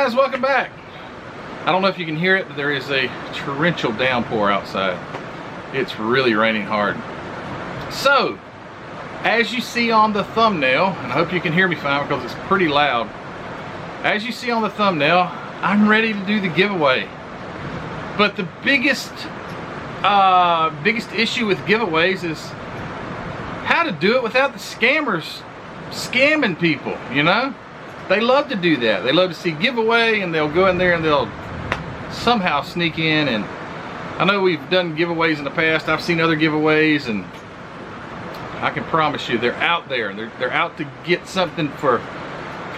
guys, welcome back. I don't know if you can hear it, but there is a torrential downpour outside. It's really raining hard. So, as you see on the thumbnail, and I hope you can hear me fine because it's pretty loud. As you see on the thumbnail, I'm ready to do the giveaway. But the biggest issue with giveaways is how to do it without the scammers scamming people, you know? They love to do that. They love to see giveaway and they'll go in there and they'll somehow sneak in. And I know we've done giveaways in the past. I've seen other giveaways, and I can promise you they're out there. They're out to get something for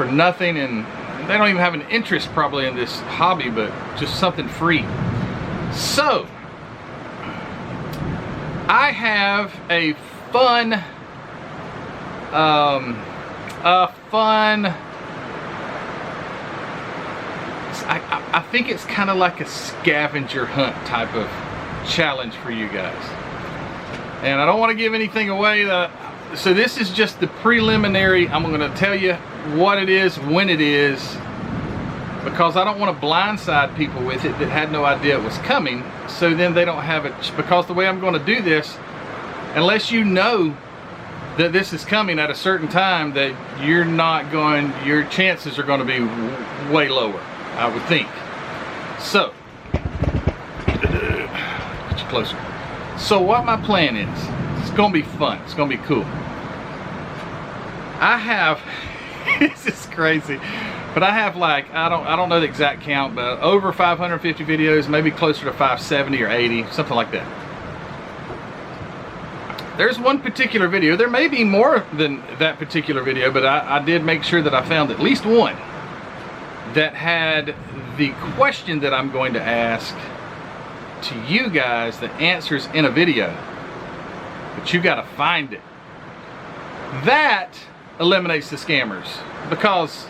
nothing, and they don't even have an interest probably in this hobby, but just something free. So I have a fun I think it's kind of like a scavenger hunt type of challenge for you guys. And I don't want to give anything away. So this is just the preliminary. I'm going to tell you what it is, when it is, because I don't want to blindside people with it that had no idea it was coming. So then they don't have it, because the way I'm going to do this, unless you know that this is coming at a certain time, that you're not going, your chances are going to be way lower, I would think. So, get you closer. So what my plan is, it's going to be fun, it's going to be cool. I have, this is crazy, but I have like, I don't know the exact count, but over 550 videos, maybe closer to 570 or 80, something like that. There's one particular video, there may be more than that particular video, but I did make sure that I found at least one that had the question that I'm going to ask to you guys, the answers in a video, but you gotta find it. That eliminates the scammers, because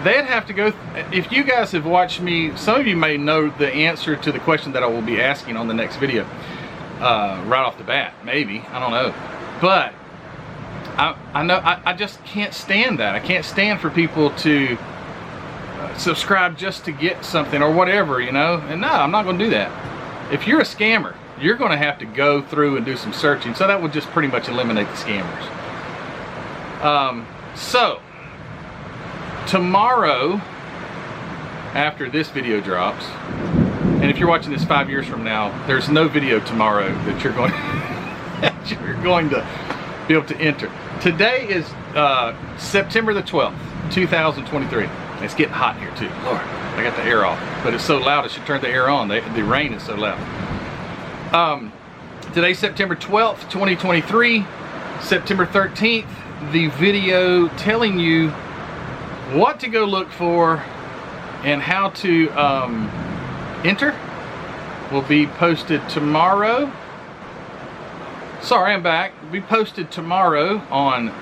they'd have to go, if you guys have watched me, some of you may know the answer to the question that I will be asking on the next video. Right off the bat, maybe, I don't know, but I know I just can't stand that. I can't stand for people to subscribe just to get something or whatever, you know. And no, I'm not going to do that. If you're a scammer, you're going to have to go through and do some searching, so that would just pretty much eliminate the scammers. So tomorrow, after this video drops, and if you're watching this 5 years from now, there's no video tomorrow that you're going to be able to enter. Today is September the 12th, 2023. It's getting hot here too. Lord, I got the air off, but it's so loud I should turn the air on. The rain is so loud. Today's September 12th, 2023. September 13th, the video telling you what to go look for and how to enter will be posted tomorrow. Sorry, I'm back. Will be posted tomorrow on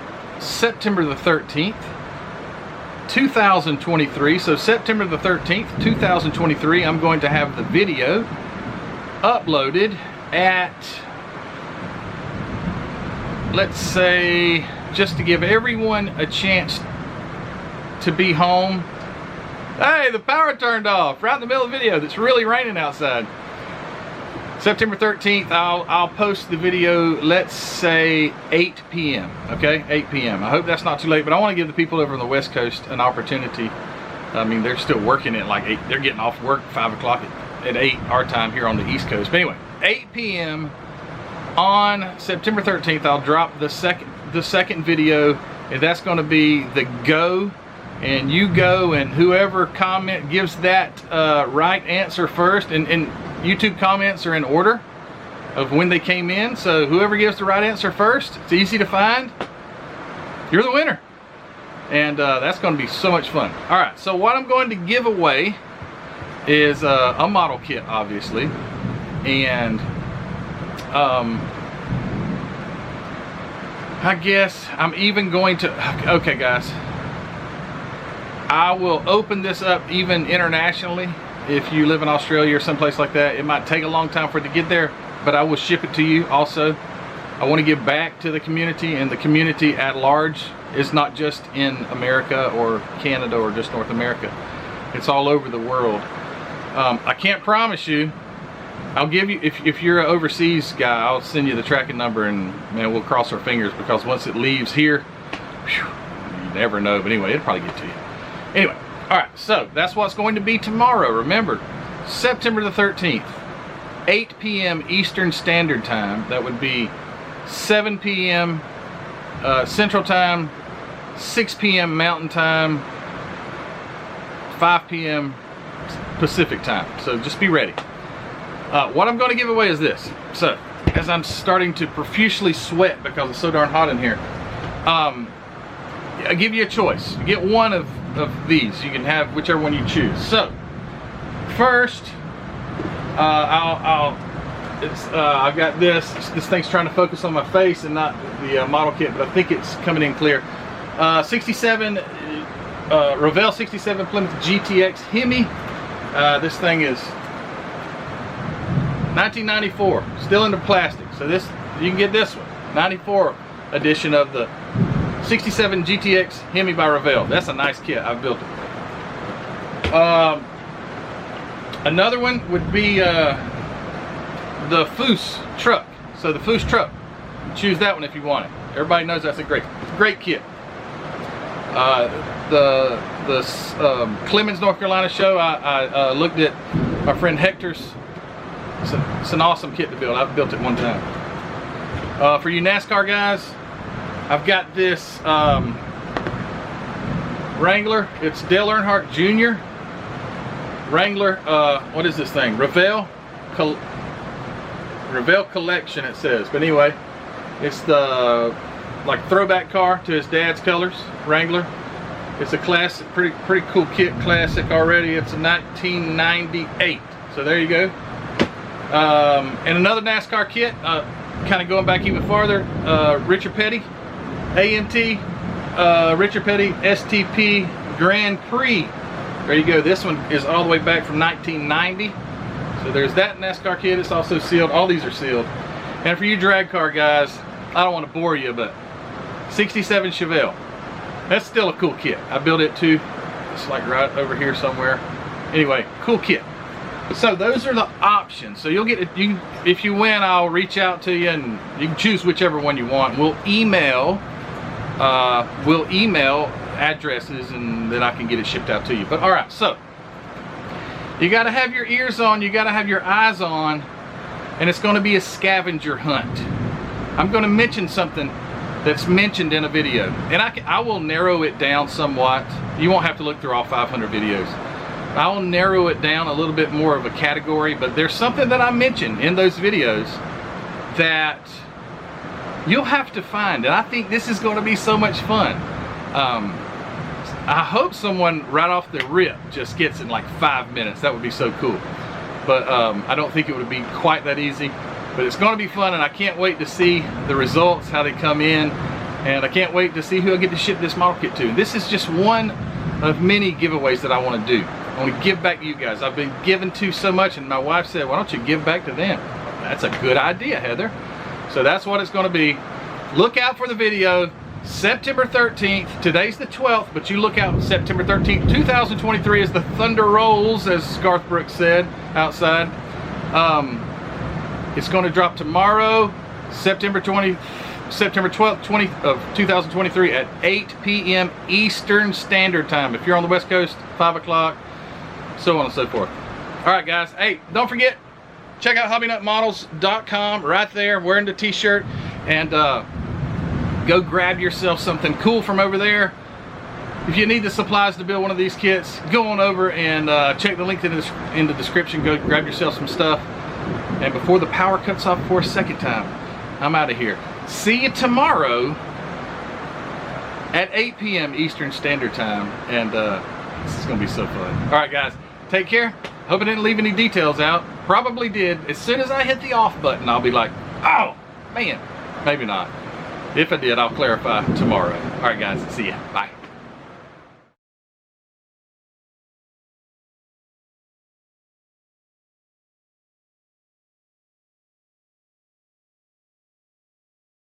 September the 13th, 2023. So September the 13th, 2023, I'm going to have the video uploaded at, let's say, just to give everyone a chance to be home. Hey, the power turned off right in the middle of the video. It's really raining outside. September 13th, I'll post the video, let's say 8 p.m. Okay, 8 p.m. I hope that's not too late, but I want to give the people over on the West Coast an opportunity. I mean, they're still working at like 8. They're getting off work 5 o'clock at 8 our time here on the East Coast. But anyway, 8 p.m. on September 13th, I'll drop the second video, and that's going to be the go. And you go, and whoever gives that right answer first, and YouTube comments are in order of when they came in, so whoever gives the right answer first, it's easy to find, you're the winner. And that's going to be so much fun. Alright, so what I'm going to give away is a model kit, obviously, and I guess I'm even going to, okay guys, I will open this up even internationally. If you live in Australia or someplace like that, it might take a long time for it to get there, but I will ship it to you also. I want to give back to the community, and the community at large is not just in America or Canada or just North America. It's all over the world. I can't promise you. I'll give you, if you're an overseas guy, I'll send you the tracking number, and man, we'll cross our fingers, because once it leaves here, whew, you never know. But anyway, it'll probably get to you. Anyway, all right, so that's what's going to be tomorrow. Remember, September the 13th, 8 p.m. Eastern Standard Time. That would be 7 p.m. Central Time, 6 p.m. Mountain Time, 5 p.m. Pacific Time. So just be ready. What I'm going to give away is this. So, as I'm starting to profusely sweat because it's so darn hot in here, I'll give you a choice. You get one of these. You can have whichever one you choose. So, first, I've got this. This thing's trying to focus on my face and not the model kit, but I think it's coming in clear. 67 Revell 67 Plymouth GTX Hemi. This thing is 1994, still in the plastic. So this, you can get this one, 94 edition of the 67 GTX Hemi by Revell. That's a nice kit. I've built it. Another one would be the Foose truck. So the Foose truck, choose that one if you want it. Everybody knows that's a great kit. The Clemens, North Carolina show, I looked at my friend Hector's. It's an awesome kit to build. I've built it one time. For you NASCAR guys, I've got this Wrangler. It's Dale Earnhardt Jr. Wrangler. What is this thing? Revell Collection, it says. But anyway, it's the like throwback car to his dad's colors. Wrangler. It's a classic, pretty cool kit. Classic already. It's a 1998. So there you go. And another NASCAR kit, kind of going back even farther, Richard Petty, AMT, Richard Petty STP Grand Prix. There you go. This one is all the way back from 1990. So there's that NASCAR kit. It's also sealed. All these are sealed. And for you drag car guys, I don't want to bore you, but 67 Chevelle. That's still a cool kit. I built it too. It's like right over here somewhere. Anyway, cool kit. So those are the options. So you'll get it. If you win, I'll reach out to you, and you can choose whichever one you want. We'll email addresses, and then I can get it shipped out to you. But all right, so you got to have your ears on. You got to have your eyes on, and it's going to be a scavenger hunt. I'm going to mention something that's mentioned in a video, and I will narrow it down somewhat. You won't have to look through all 500 videos. I will narrow it down a little bit more of a category, but there's something that I mentioned in those videos that you'll have to find, and I think this is going to be so much fun. I hope someone right off the rip just gets in like 5 minutes. That would be so cool. But I don't think it would be quite that easy. But it's going to be fun, and I can't wait to see the results, how they come in, and I can't wait to see who I get to ship this model kit to. This is just one of many giveaways that I want to do. I want to give back to you guys. I've been given to so much, and my wife said, why don't you give back to them? That's a good idea, Heather. So that's what it's going to be. Look out for the video, September 13th. Today's the 12th, but you look out September 13th, 2023 as the thunder rolls, as Garth Brooks said outside. It's going to drop tomorrow, September 12th, 2023 at 8 p.m. Eastern Standard Time. If you're on the West Coast, 5 o'clock. So on and so forth. All right, guys. Hey, don't forget, check out hobbynutmodels.com right there, wearing the t-shirt, and go grab yourself something cool from over there. If you need the supplies to build one of these kits, go on over and check the link in the description. Go grab yourself some stuff. And before the power cuts off for a second time, I'm out of here. See you tomorrow at 8 p.m. Eastern Standard Time. And this is going to be so fun. All right, guys. Take care. Hope I didn't leave any details out. Probably did. As soon as I hit the off button, I'll be like, oh, man. Maybe not. If I did, I'll clarify tomorrow. All right, guys. See ya. Bye.